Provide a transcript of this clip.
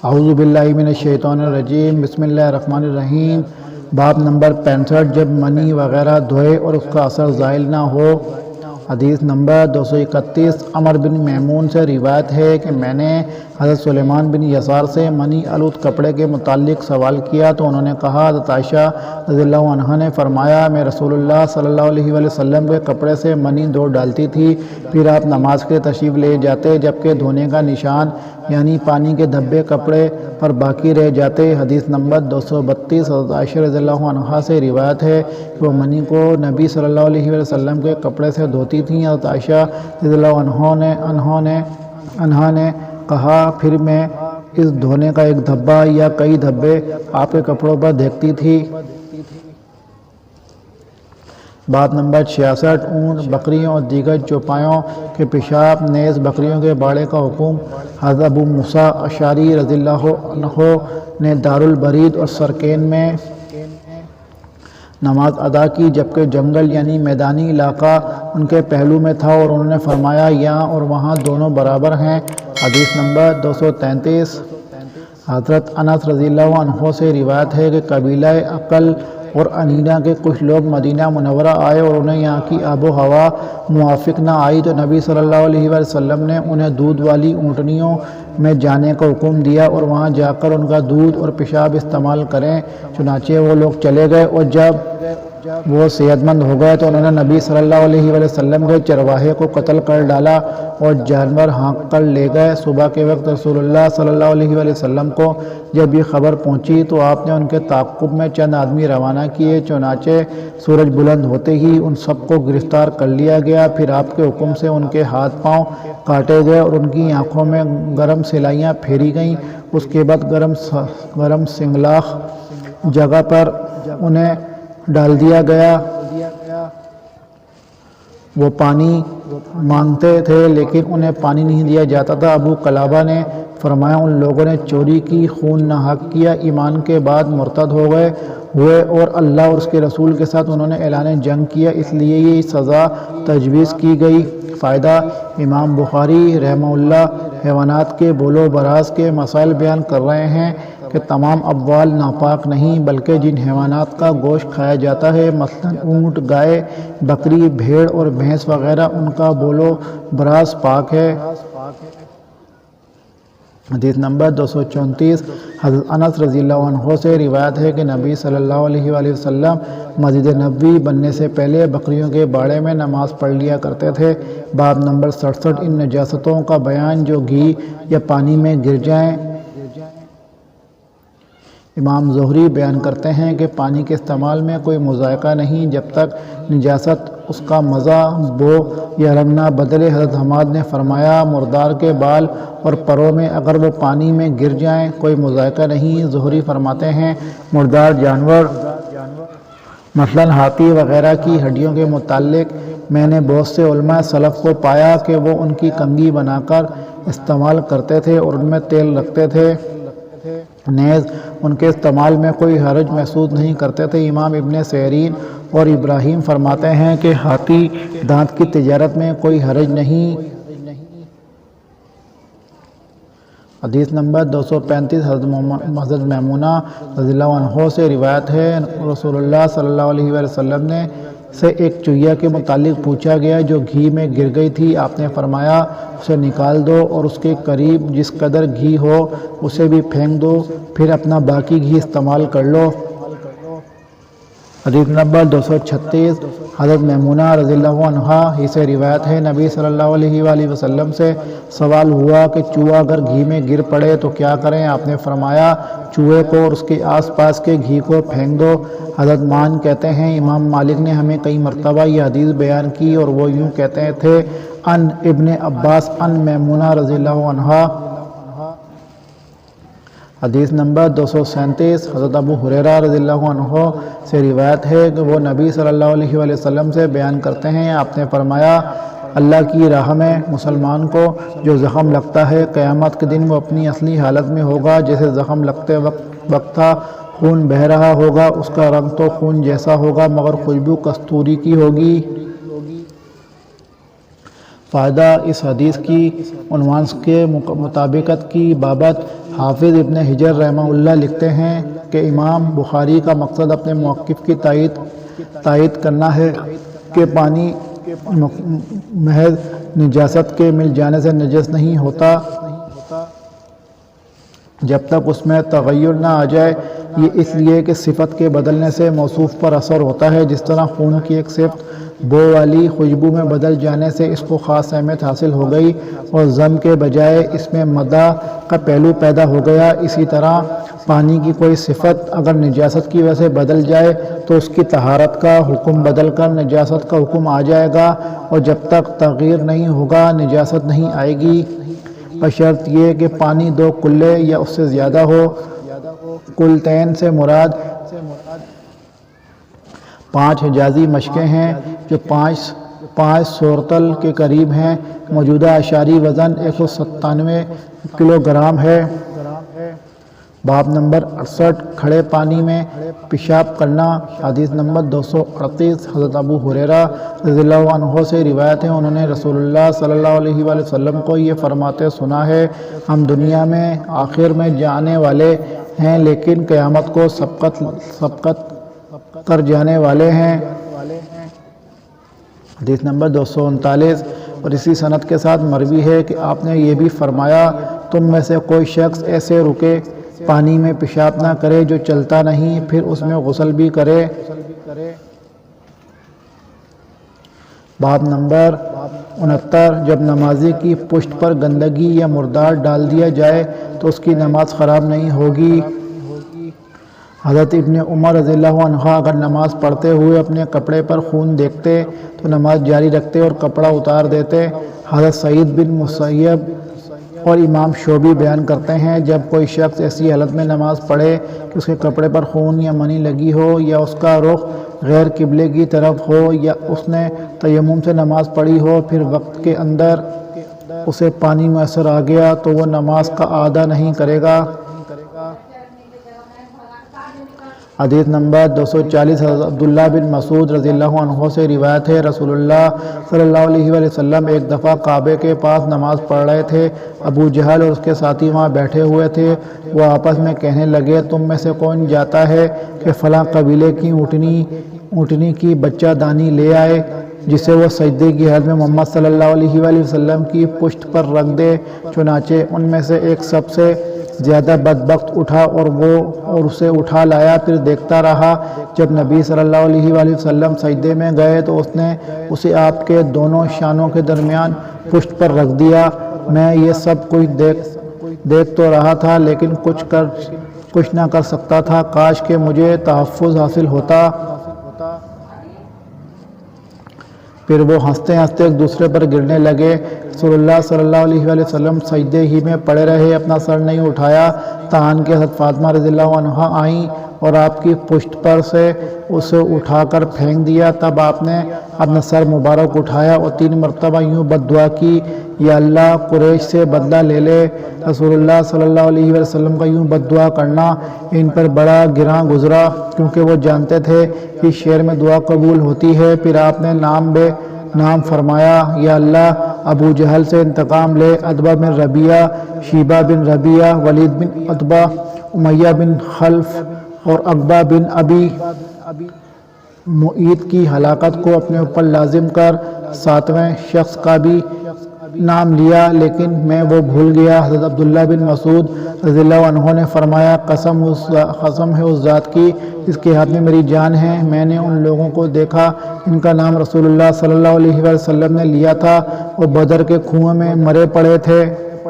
اعوذ باللہ من الشیطان الرجیم، بسم اللہ الرحمن الرحیم۔ باب نمبر 65، جب منی وغیرہ دھوئے اور اس کا اثر زائل نہ ہو۔ حدیث نمبر 231، عمر بن میمون سے روایت ہے کہ میں نے حضرت سلیمان بن یسار سے منی آلود کپڑے کے متعلق سوال کیا تو انہوں نے کہا، حضرت عائشہ رضی اللہ عنہا نے فرمایا، میں رسول اللہ صلی اللہ علیہ وسلم کے کپڑے سے منی دھو ڈالتی تھی، پھر آپ نماز کے تشریف لے جاتے جبکہ دھونے کا نشان یعنی پانی کے دھبے کپڑے پر باقی رہ جاتے۔ حدیث نمبر 232، حضرت عائشہ رضی اللہ عنہا سے روایت ہے کہ وہ منی کو نبی صلی اللہ علیہ وسلم کے کپڑے سے دھوتی تھیں۔ حضرت عائشہ رضی اللہ عنہا نے کہا، پھر میں اس دھونے کا ایک دھبا یا کئی دھبے آپ کے کپڑوں پر دیکھتی تھی۔ باب نمبر 66، اونٹ، بکریوں اور دیگر چوپایوں کے پیشاب نیز بکریوں کے باڑے کا حکم۔ حضرت ابو موسیٰ اشعری رضی اللہ عنہ نے دارالبرید اور سرکین میں نماز ادا کی جبکہ جنگل یعنی میدانی علاقہ ان کے پہلو میں تھا، اور انہوں نے فرمایا، یہاں اور وہاں دونوں برابر ہیں۔ حدیث نمبر 233، حضرت انس رضی اللہ عنہ سے روایت ہے کہ قبیلہ عقل اور انینا کے کچھ لوگ مدینہ منورہ آئے اور انہیں یہاں کی آب و ہوا موافق نہ آئی تو نبی صلی اللہ علیہ وسلم نے انہیں دودھ والی اونٹنیوں میں جانے کا حکم دیا اور وہاں جا کر ان کا دودھ اور پیشاب استعمال کریں۔ چنانچہ وہ لوگ چلے گئے اور جب وہ صحت مند ہو گئے تو انہوں نے نبی صلی اللہ علیہ وسلم کے چرواہے کو قتل کر ڈالا اور جانور ہانک کر لے گئے۔ صبح کے وقت رسول اللہ صلی اللہ علیہ وسلم کو جب یہ خبر پہنچی تو آپ نے ان کے تعاقب میں چند آدمی روانہ کیے، چنانچہ سورج بلند ہوتے ہی ان سب کو گرفتار کر لیا گیا۔ پھر آپ کے حکم سے ان کے ہاتھ پاؤں کاٹے گئے اور ان کی آنکھوں میں گرم سلائیاں پھیری گئیں۔ اس کے بعد گرم سنگلاخ جگہ پر انہیں ڈال دیا گیا۔ وہ پانی مانگتے تھے لیکن انہیں پانی نہیں دیا جاتا تھا۔ ابو قلابہ نے فرمایا، ان لوگوں نے چوری کی، خون نہ حق کیا، ایمان کے بعد مرتد ہوئے اور اللہ اور اس کے رسول کے ساتھ انہوں نے اعلان جنگ کیا، اس لیے یہ سزا تجویز کی گئی۔ فائدہ: امام بخاری رحمہ اللہ حیوانات کے بول و براز کے مسائل بیان کر رہے ہیں کہ تمام ابوال ناپاک نہیں بلکہ جن حیوانات کا گوشت کھایا جاتا ہے مثلا اونٹ، گائے، بکری، بھیڑ اور بھینس وغیرہ، ان کا بول و براز پاک ہے۔ حدیث نمبر 234، حضرت انس رضی اللہ عنہ سے روایت ہے کہ نبی صلی اللہ علیہ وآلہ وسلم مسجد نبوی بننے سے پہلے بکریوں کے باڑے میں نماز پڑھ لیا کرتے تھے۔ باب نمبر 67، ان نجاستوں کا بیان جو گھی یا پانی میں گر جائیں۔ امام زہری بیان کرتے ہیں کہ پانی کے استعمال میں کوئی مذائقہ نہیں جب تک نجاست اس کا مزہ، بو یا رنگ نہ بدلے۔ حضرت حماد نے فرمایا، مردار کے بال اور پروں میں اگر وہ پانی میں گر جائیں کوئی مذائقہ نہیں۔ زہری فرماتے ہیں، مردار جانور مثلا ہاتھی وغیرہ کی ہڈیوں کے متعلق میں نے بہت سے علماء سلف کو پایا کہ وہ ان کی کنگھی بنا کر استعمال کرتے تھے اور ان میں تیل رکھتے تھے، نیز ان کے استعمال میں کوئی حرج محسوس نہیں کرتے تھے۔ امام ابن سیرین اور ابراہیم فرماتے ہیں کہ ہاتھی دانت کی تجارت میں کوئی حرج نہیں۔ حدیث نمبر 235، حضرت میمونہ رضی اللہ عنہ سے روایت ہے، رسول اللہ صلی اللہ علیہ وسلم سے ایک چوہیا کے متعلق پوچھا گیا جو گھی میں گر گئی تھی۔ آپ نے فرمایا، اسے نکال دو اور اس کے قریب جس قدر گھی ہو اسے بھی پھینک دو، پھر اپنا باقی گھی استعمال کر لو۔ حدیث نمبر 236، حضرت میمونہ رضی اللہ عنہا ہی سے روایت ہے، نبی صلی اللہ علیہ وآلہ وسلم سے سوال ہوا کہ چوہا اگر گھی میں گر پڑے تو کیا کریں؟ آپ نے فرمایا، چوہے کو اور اس کے آس پاس کے گھی کو پھینک دو۔ حضرت مان کہتے ہیں، امام مالک نے ہمیں کئی مرتبہ یہ حدیث بیان کی اور وہ یوں کہتے تھے، ان ابن عباس ان میمونہ رضی اللہ عنہا۔ حدیث نمبر 237، حضرت ابو ہریرہ رضی اللہ عنہ سے روایت ہے کہ وہ نبی صلی اللہ علیہ وآلہ وسلم سے بیان کرتے ہیں، آپ نے فرمایا، اللہ کی راہ میں مسلمان کو جو زخم لگتا ہے قیامت کے دن وہ اپنی اصلی حالت میں ہوگا جیسے زخم لگتے وقت تھا، خون بہہ رہا ہوگا، اس کا رنگ تو خون جیسا ہوگا مگر خوشبو کستوری کی ہوگی۔ فائدہ اس حدیث کی عنوان کے مطابقت کی بابت حافظ ابن حجر رحمہ اللہ لکھتے ہیں کہ امام بخاری کا مقصد اپنے موقف کی تائید کرنا ہے کہ پانی محض نجاست کے مل جانے سے نجس نہیں ہوتا جب تک اس میں تغیر نہ آ جائے۔ یہ اس لیے کہ صفت کے بدلنے سے موصوف پر اثر ہوتا ہے، جس طرح خون کی ایک صفت بو والی خوشبو میں بدل جانے سے اس کو خاص اہمیت حاصل ہو گئی اور ضم کے بجائے اس میں مدح کا پہلو پیدا ہو گیا۔ اسی طرح پانی کی کوئی صفت اگر نجاست کی وجہ سے بدل جائے تو اس کی طہارت کا حکم بدل کر نجاست کا حکم آ جائے گا، اور جب تک تغیر نہیں ہوگا نجاست نہیں آئے گی، بشرط یہ کہ پانی 2 کلے یا اس سے زیادہ ہو۔ کلتین سے مراد 5 حجازی مشقیں ہیں جو 5 سورتل کے قریب ہیں۔ موجودہ اشاری وزن 197 کلو گرام ہے۔ باب نمبر 68 کھڑے پانی میں پیشاب کرنا۔ حدیث نمبر 238 حضرت ابو ہریرہ رضی اللہ عنہ سے روایت ہے، انہوں نے رسول اللہ صلی اللہ علیہ وآلہ وسلم کو یہ فرماتے سنا ہے، ہم دنیا میں آخر میں جانے والے ہیں لیکن قیامت کو سبقت کر جانے والے ہیں۔ حدیث نمبر 239 اور اسی سند کے ساتھ مروی ہے کہ آپ نے یہ بھی فرمایا، تم میں سے کوئی شخص ایسے رکے پانی میں پیشاب نہ کرے جو چلتا نہیں، پھر اس میں غسل بھی کرے۔ باب نمبر 69 جب نمازی کی پشت پر گندگی یا مردار ڈال دیا جائے تو اس کی نماز خراب نہیں ہوگی۔ حضرت ابن عمر رضی اللہ عنہ اگر نماز پڑھتے ہوئے اپنے کپڑے پر خون دیکھتے تو نماز جاری رکھتے اور کپڑا اتار دیتے۔ حضرت سعید بن مسیب اور امام شعبی بیان کرتے ہیں، جب کوئی شخص ایسی حالت میں نماز پڑھے کہ اس کے کپڑے پر خون یا منی لگی ہو یا اس کا رخ غیر قبلے کی طرف ہو یا اس نے تیمم سے نماز پڑھی ہو، پھر وقت کے اندر اسے پانی میسر آ گیا تو وہ نماز کا اعادہ نہیں کرے گا۔ حدیث نمبر 240 حضرت عبداللہ بن مسعود رضی اللہ عنہ سے روایت ہے، رسول اللہ صلی اللہ علیہ وآلہ وسلم ایک دفعہ کعبے کے پاس نماز پڑھ رہے تھے۔ ابو جہل اور اس کے ساتھی وہاں بیٹھے ہوئے تھے۔ وہ آپس میں کہنے لگے، تم میں سے کون جاتا ہے کہ فلاں قبیلے کی اونٹنی کی بچہ دانی لے آئے جسے وہ سجدے کی حالت میں محمد صلی اللہ علیہ وآلہ وسلم کی پشت پر رکھ دے۔ چنانچہ ان میں سے ایک سب سے زیادہ بدبخت اٹھا اور اسے اٹھا لایا، پھر دیکھتا رہا۔ جب نبی صلی اللہ علیہ وآلہ وسلم سجدے میں گئے تو اس نے اسے آپ کے دونوں شانوں کے درمیان پشت پر رکھ دیا۔ میں یہ سب کچھ دیکھ تو رہا تھا لیکن کچھ نہ کر سکتا تھا، کاش کہ مجھے تحفظ حاصل ہوتا۔ پھر وہ ہنستے ہنستے ایک دوسرے پر گرنے لگے۔ رسول اللہ صلی اللہ علیہ وآلہ وسلم سجدے ہی میں پڑے رہے، اپنا سر نہیں اٹھایا، تاہن کہ حضرت فاطمہ رضی اللہ عنہا آئیں اور آپ کی پشت پر سے اسے اٹھا کر پھینک دیا۔ تب آپ نے اپنا سر مبارک اٹھایا اور 3 مرتبہ یوں بد دعا کی، یا اللہ قریش سے بدلہ لے لے۔ رسول اللہ صلی اللہ علیہ وآلہ وسلم کا یوں بد دعا کرنا ان پر بڑا گراں گزرا، کیونکہ وہ جانتے تھے کہ شعر میں دعا قبول ہوتی ہے۔ پھر آپ نے نام فرمایا، یا اللہ ابو جہل سے انتقام لے، عتبہ بن ربیعہ، شیبہ بن ربیعہ، ولید بن عتبہ، امیہ بن خلف اور عقبہ بن ابی معیط کی ہلاکت کو اپنے اوپر لازم کر۔ 7ویں شخص کا بھی نام لیا لیکن میں وہ بھول گیا۔ حضرت عبداللہ بن مسعود رضی اللہ عنہ نے فرمایا، قسم ہے اس ذات کی جس کے ہاتھ میں میری جان ہے، میں نے ان لوگوں کو دیکھا جن کا نام رسول اللہ صلی اللہ علیہ وسلم نے لیا تھا، وہ بدر کے کنویں میں مرے پڑے تھے۔